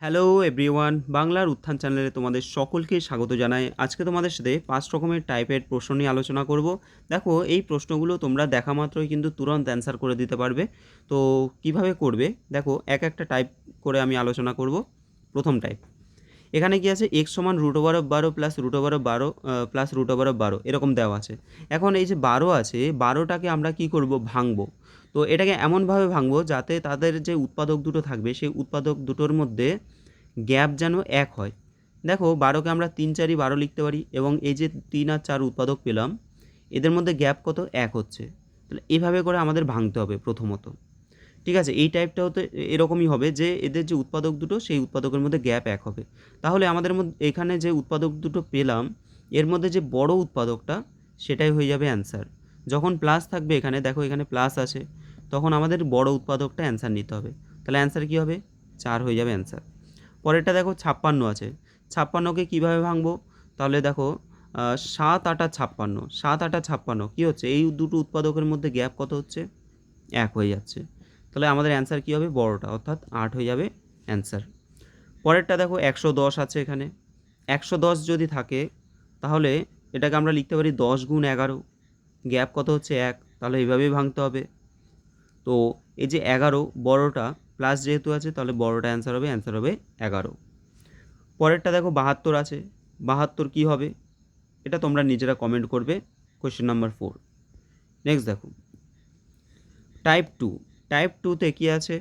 Hello everyone, বাংলার উত্থান চ্যানেলে তোমাদের সকলকে স্বাগত জানাই। আজকে তোমাদের সাথে ৫ রকমের টাইপের প্রশ্ন নিয়ে আলোচনা করব। দেখো, এই প্রশ্নগুলো তোমরা দেখা মাত্রই কিন্তু তুরন্ত অ্যান্সার করে দিতে পারবে। তো কিভাবে করবে দেখো, একটা টাইপ করে আমি আলোচনা করব। প্রথম টাইপ, এখানে কি আছে, এক্স সমান √12 প্লাস √12 প্লাস √12 এরকম দেওয়া আছে। এখন এই যে 12 আছে, 12টাকে আমরা কি করব, ভাঙবো। তো এটাকে এমনভাবে ভাঙবো যাতে তাদের যে উৎপাদক দুটো থাকবে সেই উৎপাদক দুটোর মধ্যে গ্যাপ যেন এক হয়। দেখো, 12কে আমরা 3 4ই 12 লিখতে পারি, এবং এই যে 3 আর 4 উৎপাদক পেলাম, এদের মধ্যে গ্যাপ কত, এক হচ্ছে। তাহলে এভাবে করে আমাদের ভাঙতে হবে প্রথমত। ঠিক আছে, এই টাইপটা হতে এরকমই হবে যে এদের যে উৎপাদক দুটো সেই উৎপাদকের মধ্যে গ্যাপ এক হবে। তাহলে আমাদের মধ্যে এখানে যে উৎপাদক দুটো পেলাম, এর মধ্যে যে বড় উৎপাদকটা সেটাই হয়ে যাবে অ্যান্সার। যখন প্লাস থাকবে এখানে, দেখো এখানে প্লাস আছে, তখন আমাদের বড় উৎপাদকটা অ্যান্সার নিতে হবে। তাহলে অ্যান্সার কী হবে, 4 হয়ে যাবে অ্যান্সার। পরেরটা দেখো 56 আছে। 56কে কীভাবে ভাঙবো, তাহলে দেখো 7 8 56, 7 8 56 কী হচ্ছে, এই দুটো উৎপাদকের মধ্যে গ্যাপ কত হচ্ছে, এক হয়ে যাচ্ছে। তাহলে আমাদের অ্যান্সার কী হবে, বড়টা, অর্থাৎ 8 হয়ে যাবে অ্যান্সার। পরেরটা দেখো 110 আছে এখানে। 110 যদি থাকে তাহলে এটাকে আমরা লিখতে পারি 10 গুণ 11, গ্যাপ কত হচ্ছে, এক। তাহলে এইভাবেই ভাঙতে হবে। তো এই যে 11 বড়টা প্লাস যেহেতু আছে, তাহলে বড়টা অ্যান্সার হবে 11। পরেরটা দেখো 72 আছে। 72 কী হবে, এটা তোমরা নিজেরা কমেন্ট করবে। Question number 4। নেক্সট দেখো টাইপ 2। টাইপ 2তে কী আছে,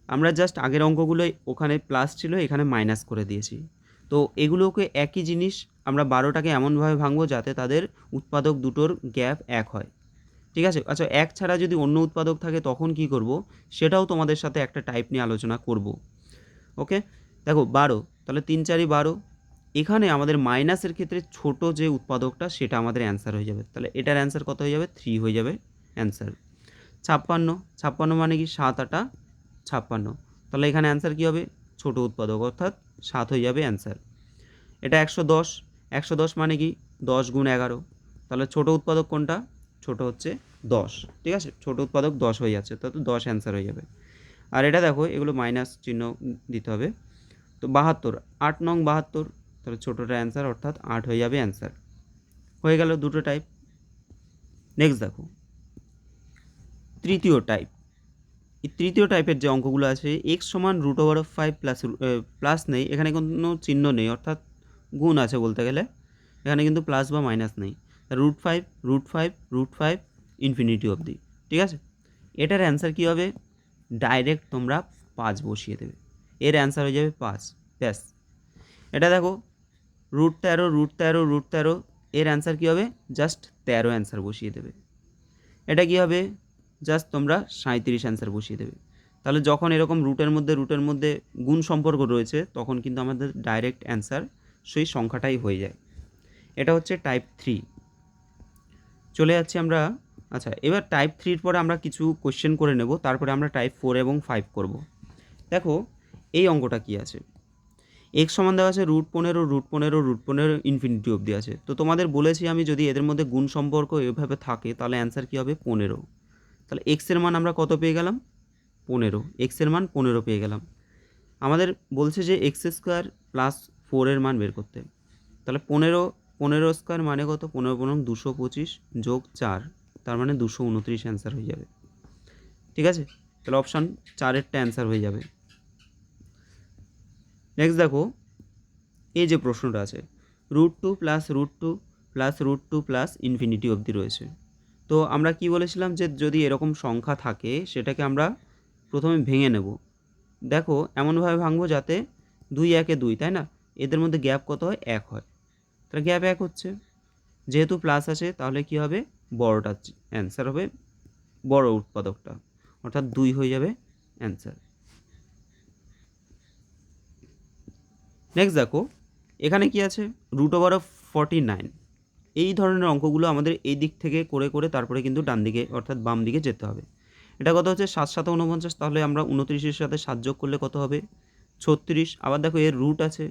আমরা জাস্ট আগের অঙ্কগুলোই ওখানে প্লাস ছিল, এখানে মাইনাস করে দিয়েছি। তো এগুলোকে একই জিনিস, আমরা 12টাকে এমনভাবে ভাঙবো যাতে তাদের উৎপাদক দুটোর গ্যাপ এক হয়। ঠিক আছে, আচ্ছা, এক ছাড়া যদি অন্য উৎপাদক থাকে তখন কি করব, সেটাও তোমাদের সাথে একটা টাইপ নিয়ে আলোচনা করব। ওকে, দেখো 12, তাহলে 3 4ই 12। এখানে আমাদের মাইনাসের ক্ষেত্রে ছোট যে উৎপাদকটা সেটা আমাদের অ্যান্সার হয়ে যাবে। তাহলে এটার অ্যান্সার কত হয়ে যাবে, 3 হয়ে যাবে অ্যান্সার। 56, 56 মানে কি, 7 8 56। তাহলে এখানে অ্যান্সার কী হবে, ছোট উৎপাদক, অর্থাৎ 7 হয়ে যাবে অ্যান্সার। এটা 110, 110 মানে কি, 10 গুণ 11। তাহলে ছোট উৎপাদক কোনটা, ছোট হচ্ছে 10। ঠিক আছে, ছোট উৎপাদক 10 হয়ে যাচ্ছে, তো 10 অ্যান্সার হয়ে যাবে। আর এটা দেখো, এগুলো মাইনাস চিহ্ন দিতে হবে। তো 72, 8 নং 72, তাহলে ছোটোটা অ্যান্সার, অর্থাৎ 8 হয়ে যাবে অ্যান্সার। হয়ে গেল দুটো টাইপ। নেক্সট দেখো তৃতীয় টাইপ। এই তৃতীয় টাইপের যে অঙ্কগুলো আছে, এক্স সমান √5 প্লাস প্লাস নেই, এখানে কোনো চিহ্ন নেই, অর্থাৎ গুণ আছে বলতে গেলে, এখানে কিন্তু প্লাস বা মাইনাস নেই। √5 √5 √5 ইনফিনিটি অবধি। ঠিক আছে, এটার অ্যান্সার কী হবে, ডাইরেক্ট তোমরা 5 বসিয়ে দেবে, এর অ্যান্সার হয়ে যাবে 5, ব্যাস। এটা দেখো √13 √13 √13, এর অ্যান্সার কী হবে, জাস্ট 13 অ্যান্সার বসিয়ে দেবে। এটা কী হবে, জাস্ট তোমরা 37 অ্যান্সার বসিয়ে দেবে। তাহলে যখন এরকম রুটের মধ্যে গুণ সম্পর্ক রয়েছে, তখন কিন্তু আমাদের ডাইরেক্ট অ্যান্সার সেই সংখ্যাটাই হয়ে যায়। এটা হচ্ছে টাইপ 3। চলে যাচ্ছি আমরা, আচ্ছা, এবার টাইপ 3-র পরে আমরা কিছু কোয়েশ্চেন করে নেব, তারপরে আমরা টাইপ 4 এবং 5 করব। দেখো এই অঙ্কটা কি আছে, এক্স সমান দেওয়া আছে √15 √15 √15 ইনফিনিটি অবধি আছে। তো তোমাদের বলেছি আমি, যদি এদের মধ্যে গুণ সম্পর্ক এভাবে থাকে তাহলে অ্যান্সার কী হবে, 15। তাহলে এক্সের মান আমরা কত পেয়ে গেলাম, 15। এক্সের মান 15 পেয়ে গেলাম। আমাদের বলছে যে x² প্লাস 4-এর মান বের করতে। তাহলে 15 স্কোয়ার মানে কত, 15 × 225 যোগ 4, তার মানে 229 অ্যান্সার হয়ে যাবে। ঠিক আছে, তাহলে অপশান 4-এরটা অ্যান্সার হয়ে যাবে। নেক্সট দেখো এই যে প্রশ্নটা আছে, √2 প্লাস √2 প্লাস √2 প্লাস ইনফিনিটি অবধি রয়েছে। তো আমরা কি বলেছিলাম, যে যদি এরকম সংখ্যা থাকে সেটাকে আমরা প্রথমে ভেঙে নেব। দেখো এমনভাবে ভাঙবো যাতে 2 1 2, তাই না, এদের মধ্যে গ্যাপ কত হয়, এক হয়। তাহলে গ্যাপ এক হচ্ছে, যেহেতু প্লাস আছে তাহলে কি হবে, বড়টা অ্যান্সার হবে, বড় উৎপাদকটা, অর্থাৎ 2 হয়ে যাবে অ্যান্সার। নেক্সট দেখো এখানে কি আছে, √49। এই ধরনের অঙ্কগুলো আমাদের এই দিক থেকে করে করে তারপরে কিন্তু ডান দিকে অর্থাৎ বাম দিকে যেতে হবে। এটা কত হচ্ছে, 7 7 49, তাহলে আমরা 29-এর সাথে 7 যোগ করলে কত হবে, 36। আবার দেখো এর রুট আছে,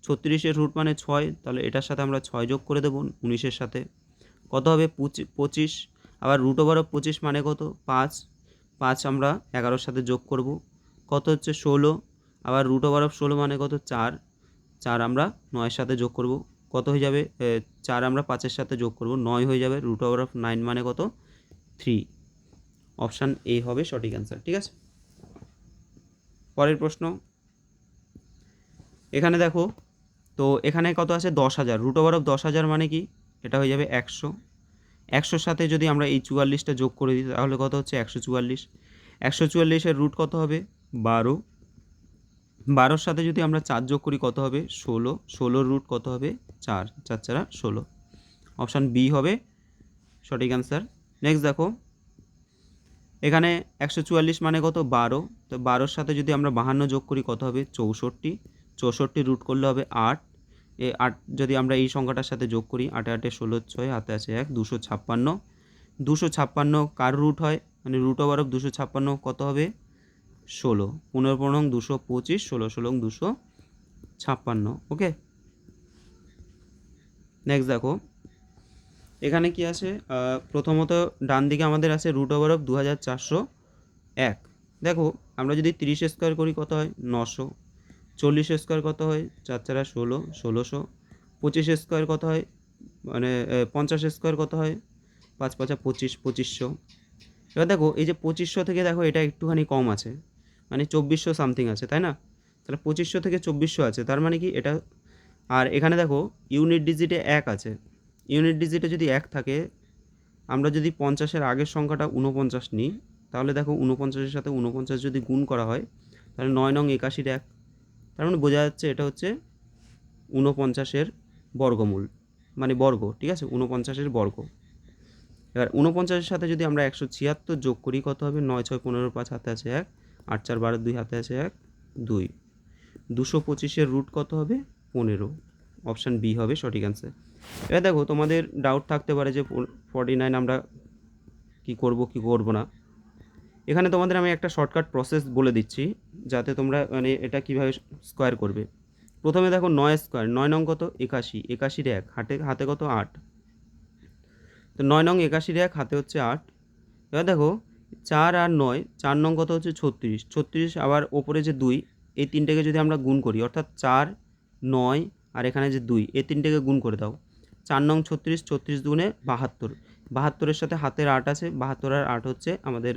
36-এর রুট মানে 6, তাহলে এটার সাথে আমরা 6 যোগ করে দেবো 19-এর সাথে, কত হবে 25। আবার √25 মানে কত, 5, 5 আমরা 11-র সাথে যোগ করব, কত হচ্ছে 16। আবার রুট ওভার অফ 16 মানে কত 4, 4 আমরা 9-এর সাথে যোগ করব, কত হয়ে যাবে 4 আমরা 5-এর সাথে যোগ করব 9 হয়ে যাবে, রুট ওভার অফ 9 মানে কত 3। অপশান এ হবে সঠিক অ্যান্সার। ঠিক আছে, পরের প্রশ্ন এখানে দেখো, তো এখানে কত আছে 10,000, রুট ওভার অফ 10,000 মানে কি, এটা হয়ে যাবে 100, 100-র সাথে যদি আমরা এই 44টা যোগ করে দিই তাহলে কত হচ্ছে 144, 144-এর রুট কত হবে 12, 12-র সাথে যদি আমরা 4 যোগ করি কত হবে 16, 16-র রুট কত হবে 4, 4 4 16, অপশান বি হবে সঠিক অ্যান্সার। নেক্সট দেখো, এখানে 144 মানে কত 12, তো 12-র সাথে যদি আমরা 52 যোগ করি কত হবে 64, 64 রুট করলে হবে 8, এ 8 যদি আমরা এই সংখ্যাটার সাথে যোগ করি 8 8 16 6 হাতে আছে 1, 256, 256 কার রুট হয়, মানে রুট ওভার অফ 256 কত হবে 16, 15 15 225, 16 16 256। ওকে, নেক্সট দেখো, এখানে কি আছে, প্রথমত ডান দিকে আমাদের আছে রুট ওভার অফ 2401। দেখো আমরা যদি 30 স্কোয়ার করি কত হয় 900, 40 স্কোয়ার কত হয় 4 4 16, 1600, 25 স্কোয়ার কত হয়, মানে 50 স্কোয়ার কত হয় 5 5 25, 2500। এবার দেখো এই যে 2500 থেকে দেখো এটা একটুখানি কম আছে, মানে 2400 সামথিং আছে, তাই না? তাহলে 2500 থেকে 2400 আছে, তার মানে কি এটা, আর এখানে দেখো ইউনিট ডিজিটে 1 আছে, ইউনিট ডিজিটে যদি 1 থাকে, আমরা যদি 50-এর আগের সংখ্যাটা 49 নিই, তাহলে দেখো 49-এর সাথে 49 যদি গুণ করা হয় তাহলে 9 নং 81-র 1, তার মানে বোঝা যাচ্ছে এটা হচ্ছে 49-এর বর্গমূল, মানে বর্গ। ঠিক আছে, 49-এর বর্গ। এবার 49-এর সাথে যদি আমরা 176 যোগ করি কত হবে 9 6 15 5 হাতে আছে 1, 8 4 12 2 হাতে আছে 1, 2, 225-এর রুট কত হবে 15, অপশান বি হবে সঠিক অ্যান্সার। এবার দেখো তোমাদের ডাউট থাকতে পারে যে 49 আমরা কি করব না, এখানে তোমাদের আমি একটা শর্টকাট প্রসেস বলে দিচ্ছি যাতে তোমরা মানে এটা কীভাবে স্কোয়ার করবে। প্রথমে দেখো 9 স্কোয়ার, 9 নং কত 81, 81-র 1 হাতে কত 8, তো 9 নং 81-র 1 হাতে হচ্ছে 8। এবার দেখো 4 আর 9, 4 নং কত হচ্ছে 36, 36 আবার ওপরে যে 2, এই তিনটেকে যদি আমরা গুণ করি অর্থাৎ 4 9 আর এখানে যে 2, এই তিনটেকে গুণ করে দাও, 4 নং 36, 36 দুগুণে 72, 72-এর সাথে হাতের 8 আছে, 72 আর 8 হচ্ছে আমাদের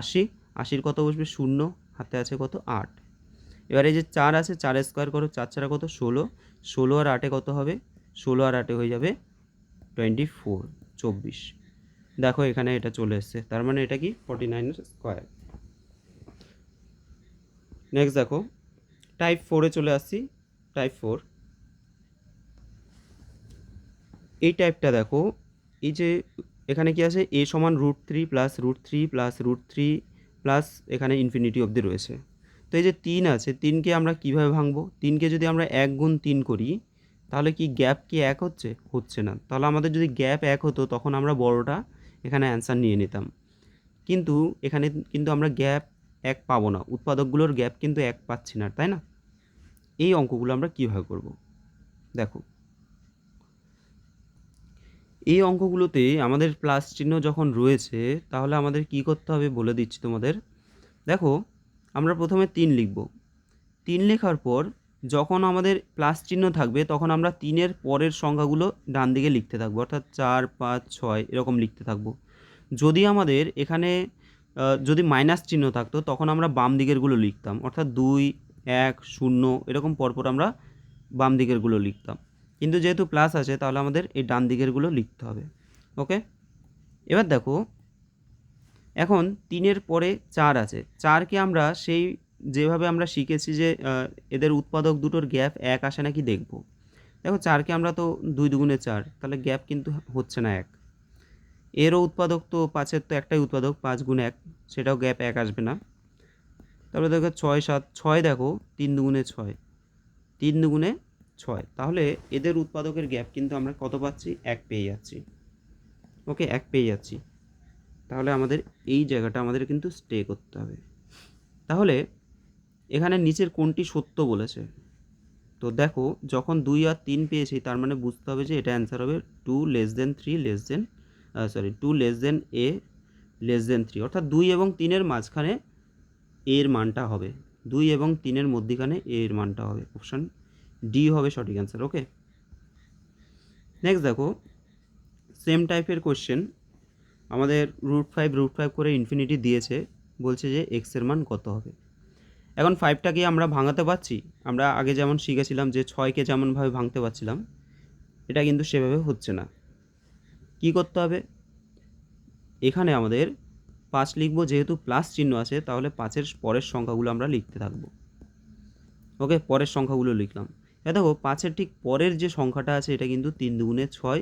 80, 80-র কত বসবে 0, হাতে আছে কত 8। এবার এই যে 4 আছে, 4 স্কোয়ার করো, 4 4 কত 16, 16 আর 8-এ কত হবে 16 আর 8-এ হয়ে যাবে 24, 24। দেখো এখানে এটা চলে এসছে, তার মানে এটা কি 49 স্কোয়ার। নেক্সট দেখো টাইপ 4-এ চলে আসছি। টাইপ 4, এই টাইপটা দেখো, এই যে এখানে কি আছে a সমান √3 প্লাস √3 প্লাস √3 প্লাস এখানে ইনফিনিটি অবধি রয়েছে। তো এই যে 3 আছে, 3কে আমরা কীভাবে ভাঙবো, 3কে যদি আমরা 1 গুণ 3 করি তাহলে কি গ্যাপ কি 1 হচ্ছে, হচ্ছে না। তাহলে আমাদের যদি গ্যাপ 1 হতো তখন আমরা বড়টা এখানে অ্যান্সার নিয়ে নিতাম, কিন্তু এখানে কিন্তু আমরা গ্যাপ 1 পাবো না, উৎপাদকগুলোর গ্যাপ কিন্তু 1 পাচ্ছি না, তাই না? এই অঙ্কগুলো আমরা কীভাবে করব, দেখো এই অঙ্কগুলোতে আমাদের প্লাস চিহ্ন যখন রয়েছে তাহলে আমাদের কি করতে হবে বলে দিচ্ছি তোমাদের। দেখো আমরা প্রথমে 3 লিখব, 3 লেখার পর যখন আমাদের প্লাস চিহ্ন থাকবে তখন আমরা 3-এর পরের সংখ্যাগুলো ডান দিকে লিখতে থাকবো, অর্থাৎ 4 5 6 এরকম লিখতে থাকবো। যদি আমাদের এখানে যদি মাইনাস চিহ্ন থাকতো তখন আমরা বাম দিকেরগুলো লিখতাম, অর্থাৎ 2 1 0 এরকম পরপর আমরা বাম দিকেরগুলো লিখতাম, কিন্তু যেহেতু প্লাস আছে তাহলে আমাদের এই ডান দিকেরগুলো লিখতে হবে। ওকে, এবার দেখো এখন 3-এর পরে 4 আছে, 4কে আমরা সেই যেভাবে আমরা শিখেছি যে এদের উৎপাদক দুটোর গ্যাপ 1 আসে নাকি দেখব। দেখো 4কে আমরা তো 2 দুগুণে 4, তাহলে গ্যাপ কিন্তু হচ্ছে না 1। এরও উৎপাদক তো 5-এর তো একটাই উৎপাদক, 5 গুণ 1, সেটাও গ্যাপ 1 আসবে না। তারপরে দেখো 6 7, 6 দেখো 3 দুগুণে 6, 3 দুগুণে 6, তাহলে এদের উৎপাদকের গ্যাপ কিন্তু আমরা কত পাচ্ছি 1 পেয়ে যাচ্ছি। ওকে, 1 পেয়ে যাচ্ছি, তাহলে আমাদের এই জায়গাটা আমাদের কিন্তু স্টে করতে হবে। তাহলে এখানে নিচের কোনটি সত্য বলেছে, তো দেখো যখন 2 আর 3 পেয়েছি তার মানে বুঝতে হবে যে এটা অ্যান্সার হবে 2 less than 3 less than 2 less than a less than 3, অর্থাৎ 2 এবং 3-এর মাঝখানে এর মানটা হবে, 2 এবং 3-এর মধ্যিখানে এর মানটা হবে, অপশান ডি হবে সঠিক অ্যান্সার। ওকে, নেক্সট দেখো সেম টাইপের কোয়েশ্চেন, আমাদের √5 করে ইনফিনিটি দিয়েছে, বলছে যে এক্সের মান কত হবে। এখন 5টাকে আমরা ভাঙাতে পারছি, আমরা আগে যেমন শিখেছিলাম যে 6কে যেমনভাবে ভাঙতে পারছিলাম, এটা কিন্তু সেভাবে হচ্ছে না। কি করতে হবে, এখানে আমাদের 5 লিখবো, যেহেতু প্লাস চিহ্ন আছে তাহলে 5-এর পরের সংখ্যাগুলো আমরা লিখতে থাকবো। ওকে, পরের সংখ্যাগুলো লিখলাম। দেখো 5-এর ঠিক পরের যে সংখ্যাটা আছে এটা কিন্তু 3 দুগুণে 6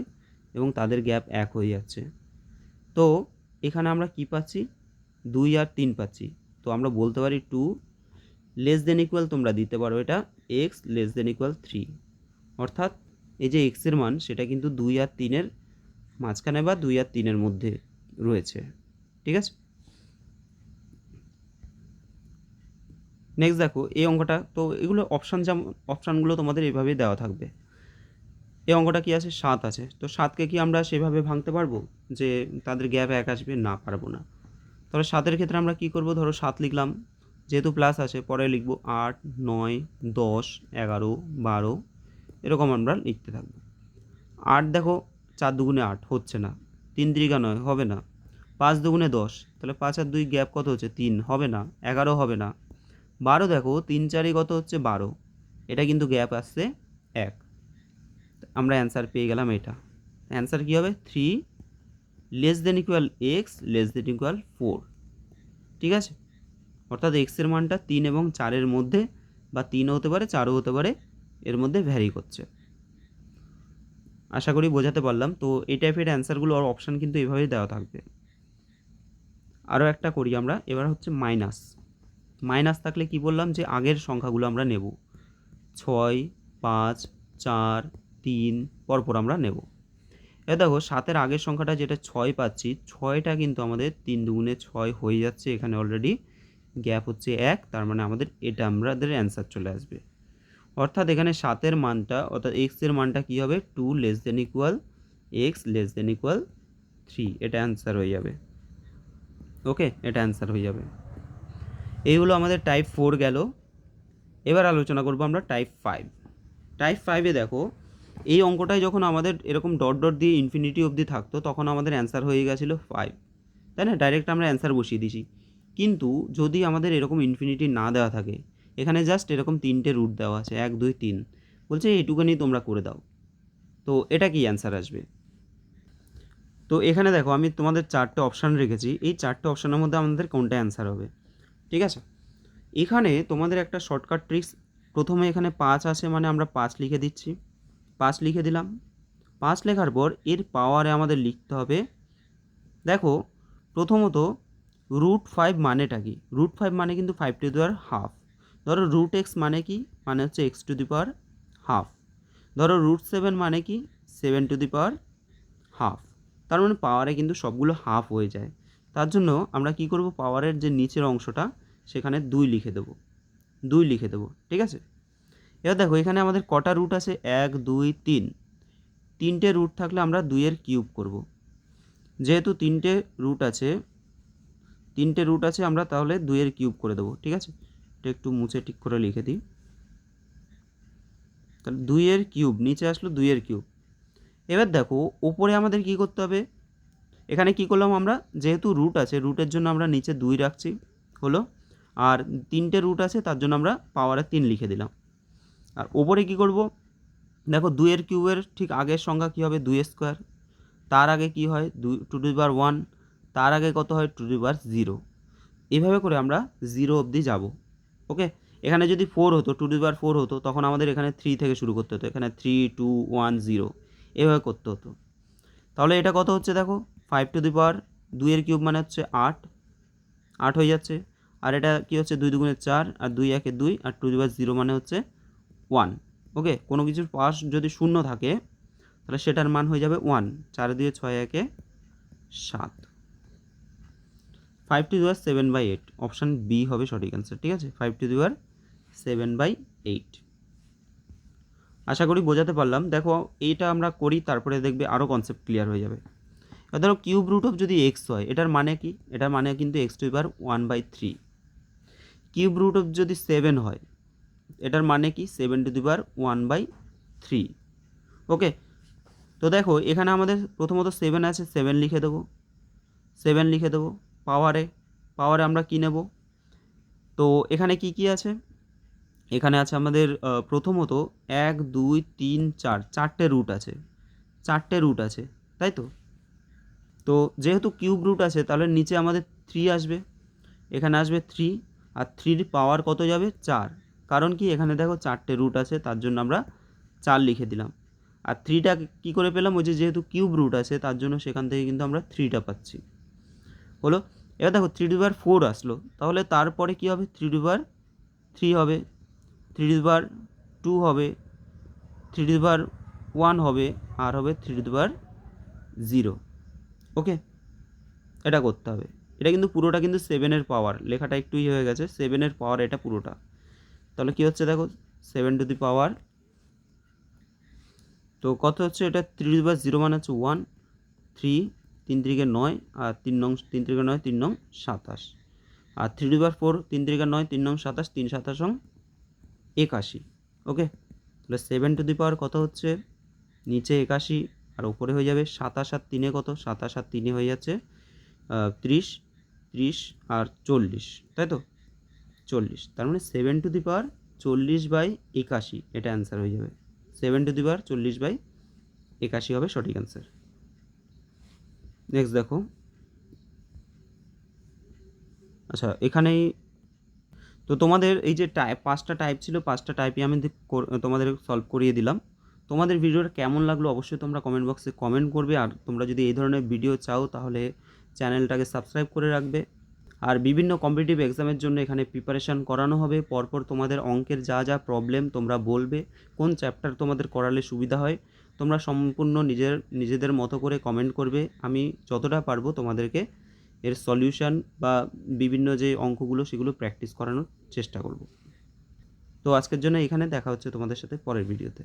এবং তাদের গ্যাপ 1 হয়ে যাচ্ছে। তো এখানে আমরা কি পাচ্ছি, 2 আর 3 পাচ্ছি। তো আমরা বলতে পারি 2 লেস দেন ইকুয়াল, তোমরা দিতে পারো এটা এক্স লেস দেন ইকুয়াল 3, অর্থাৎ এই যে এক্সের মান সেটা কিন্তু 2 আর 3-এর মাঝখানে বা 2 আর 3-এর মধ্যে রয়েছে। ঠিক আছে, নেক্সট দেখো এই অঙ্কটা, তো এগুলো অপশানগুলো তোমাদের এভাবেই দেওয়া থাকবে। এই অঙ্কটা কি আছে, 7 আছে, তো 7কে কি আমরা সেভাবে ভাঙতে পারবো যে তাদের গ্যাপ 1 আসবে, না পারবো না। তাহলে 7-এর ক্ষেত্রে আমরা কি করব, ধরো 7 লিখলাম, যেহেতু প্লাস আছে পরে লিখবো 8, 9, 10, 11, 12, এরকম আমরা লিখতে থাকবো। 8 দেখো 4 দুগুণে 8 হচ্ছে না, 3 3 9 হবে না, 5 দুগুণে 10, তাহলে 5 আর 2 গ্যাপ কত হচ্ছে 3, হবে না, 11 হবে না, 12 দেখো 3 4 কত হচ্ছে 12, এটা কিন্তু গ্যাপ আসছে 1, আমরা অ্যান্সার পেয়ে গেলাম এটা। অ্যান্সার কী হবে, 3 less than equal x less than equal 4। ঠিক আছে, অর্থাৎ এক্সের মানটা 3 এবং 4-এর মধ্যে, বা 3ও হতে পারে 4ও হতে পারে, এর মধ্যে ভ্যারি করছে। আশা করি বোঝাতে পারলাম। তো এই টাইপের অ্যান্সারগুলো আর অপশান কিন্তু এভাবেই দেওয়া থাকবে। আরও একটা করি আমরা, এবার হচ্ছে মাইনাস। মাইনাস থাকলে কি বললাম, যে আগের সংখ্যাগুলো আমরা নেব, 6, 5, 4, 3 পরপর আমরা নেব। এবার দেখো 7-এর আগের সংখ্যাটা যেটা 6 পাচ্ছি, 6টা কিন্তু আমাদের 3 দুগুণে 6 হয়ে যাচ্ছে, এখানে অলরেডি গ্যাপ হচ্ছে 1, তার মানে এটা আমাদের অ্যান্সার চলে আসবে। অর্থাৎ এখানে 7-এর মানটা, অর্থাৎ এক্সের মানটা কী হবে, 2 less than equal x less than equal 3, এটা অ্যান্সার হয়ে যাবে। ওকে, এটা অ্যান্সার হয়ে যাবে। এই হলো আমাদের টাইপ 4 গেল। এবার আলোচনা করব আমরা টাইপ 5। টাইপ 5-এ দেখো এই অঙ্কটায় যখন আমাদের এরকম ডট ডট দিয়ে ইনফিনিটি অবধি থাকতো তখন আমাদের অ্যান্সার হয়ে গেছিলো 5, তাই না, ডাইরেক্ট আমরা অ্যান্সার বসিয়ে দিয়েছি। কিন্তু যদি আমাদের এরকম ইনফিনিটি না দেওয়া থাকে, এখানে জাস্ট এরকম 3টে রুট দেওয়া আছে, 1 2 3, বলছে এইটুকুনি তোমরা করে দাও, তো এটা কি অ্যান্সার আসবে। তো এখানে দেখো আমি তোমাদের 4টে অপশান রেখেছি, এই 4টে অপশানের মধ্যে আমাদের কোনটা অ্যান্সার হবে। ঠিক আছে, এখানে তোমাদের একটা শর্টকাট ট্রিক্স, প্রথমে এখানে 5 আছে মানে আমরা 5 লিখে দিচ্ছি, 5 লিখে দিলাম। 5 লেখার পর এর পাওয়ারে আমাদের লিখতে হবে, দেখো প্রথমত √5 মানেটা কি, √5 মানে কিন্তু 5 টু দি পাওয়ার হাফ। ধরো √x মানে কি, মানে হচ্ছে x two the power half. ধরো √7 মানে কি, 7 টু দি পাওয়ার হাফ। তার মানে পাওয়ারে কিন্তু সবগুলো হাফ হয়ে যায়। তার জন্য আমরা কি করব, পাওয়ারের যে নিচের অংশটা সেখানে 2 লিখে দেবো, 2 লিখে দেবো। ঠিক আছে, এবার দেখো এখানে আমাদের কটা রুট আছে, 1 2 3, 3টে রুট থাকলে আমরা 2-এর কিউব করব। যেহেতু 3টে রুট আছে আমরা তাহলে 2-এর কিউব করে দেবো। ঠিক আছে, এটা একটু মুছে ঠিক করে লিখে দিই, তাহলে 2-এর কিউব নিচে আসলো, 2-এর কিউব। এবার দেখো ওপরে আমাদের কি করতে হবে, এখানে কি করলাম আমরা, যেহেতু রুট আছে রুটের জন্য আমরা নিচে 2 রাখছি, হলো, আর 3টে রুট আছে তার জন্য আমরা পাওয়ারে 3 লিখে দিলাম। আর ওপরে কি করব, দেখো 2-এর কিউবের ঠিক আগের সংখ্যা কী হবে, 2 স্কোয়ার, তার আগে কি হয় 2 টু দি পাওয়ার 1, তার আগে কত হয় 2 টু দি পাওয়ার 0, এভাবে করে আমরা 0 অবধি যাব। ওকে, এখানে যদি 4 হতো, 2 টু দি পাওয়ার 4 হতো, তখন আমাদের এখানে 3 থেকে শুরু করতে হতো, এখানে 3 2 1 0 এভাবে করতে হতো। তাহলে এটা কত হচ্ছে, দেখো 5 টু দি পাওয়ার 2-এর কিউব মানে হচ্ছে 8 হয়ে যাচ্ছে। আর এটা কি হচ্ছে, 2 দুগুণে 4 আর 2 1 2, আর 2 টু দি পাওয়ার 0 মানে হচ্ছে 1। ওকে, কোনো কিছুর পাশ যদি শূন্য থাকে তাহলে সেটার মান হয়ে যাবে 1, 4 দিয়ে 6 1 7, 5 to the power 7/8, option B হবে সঠিক অ্যান্সার। ঠিক আছে, 5 টু দি পাওয়ার 7/8। আশা করি বোঝাতে পারলাম। দেখো এইটা আমরা করি, তারপরে দেখবে আরও কনসেপ্ট ক্লিয়ার হয়ে যাবে। এবার ধরো কিউব রুট অফ যদি এক্স হয়, এটার মানে কি, এটার মানে কিন্তু x to the power 1/3। Cube root of যদি 7 হয়, এটার মানে কি 7^1/3। ওকে, তো দেখো এখানে আমাদের প্রথমত 7 আছে, 7 লিখে দেবো, 7 লিখে দেবো। পাওয়ারে আমরা কী নেব? তো এখানে কি কি আছে? এখানে আছে আমাদের প্রথমত 1 2 3 4, 4টে রুট আছে, 4টে রুট আছে, তাই তো? তো যেহেতু কিউব রুট আছে তাহলে নিচে আমাদের 3 আসবে, এখানে আসবে 3, আর 3-র পাওয়ার কত যাবে? 4। কারণ কি এখানে দেখো 4টে রুট আছে, তার জন্য আমরা 4 লিখে দিলাম। আর 3টা কী করে পেলাম? ওই যে যেহেতু কিউব রুট আছে তার জন্য সেখান থেকে কিন্তু আমরা 3টা পাচ্ছি। হলো, এবার দেখো 3^4 আসলো, তাহলে তারপরে কী হবে? 3^3 হবে, 3^2 হবে, 3^1 হবে, আর হবে 3^0। ওকে, এটা করতে হবে। এটা কিন্তু পুরোটা কিন্তু 7-এর পাওয়ার, লেখাটা একটু হয়ে গেছে, 7-এর পাওয়ার এটা পুরোটা। তাহলে কী হচ্ছে দেখো, 7^, তো কত হচ্ছে এটা? 3^0 মানে হচ্ছে 1, 3, 3×3 9, আর 3×3 9, 3×9 27, আর 3^4 3×3 9, 3×9 27, 3 27 81। ওকে, তাহলে 7 কত হচ্ছে? নিচে 81 আর ওপরে হয়ে যাবে 27 আর 3-এ কত? 27 আর 3-এ হয়ে যাচ্ছে 30, 30 আর 40, তাই তো? 40, তার মানে 7^40/81, এটা অ্যান্সার হয়ে যাবে। 7^40/81 হবে সঠিক অ্যান্সার। নেক্সট দেখো, আচ্ছা এখানেই তো তোমাদের এই যে 5টা টাইপ ছিল, 5টা টাইপই আমি তোমাদের সলভ করিয়ে দিলাম। তোমাদের ভিডিওটা কেমন লাগলো অবশ্যই তোমরা কমেন্ট বক্সে কমেন্ট করবে, আর তোমরা যদি এই ধরনের ভিডিও চাও তাহলে চ্যানেলটাকে সাবস্ক্রাইব করে রাখবে। আর বিভিন্ন কম্পিটিটিভ এক্সামের জন্য এখানে প্রিপারেশান করানো হবে, পরপর তোমাদের অঙ্কের যা যা প্রবলেম তোমরা বলবে, কোন চ্যাপ্টার তোমাদের করালে সুবিধা হয়, তোমরা সম্পূর্ণ নিজেদের মতো করে কমেন্ট করবে। আমি যতটা পারবো তোমাদেরকে এর সলিউশন বা বিভিন্ন যে অঙ্কগুলো সেগুলো প্র্যাকটিস করানোর চেষ্টা করব। তো আজকের জন্য এখানে দেখা হচ্ছে তোমাদের সাথে পরের ভিডিওতে।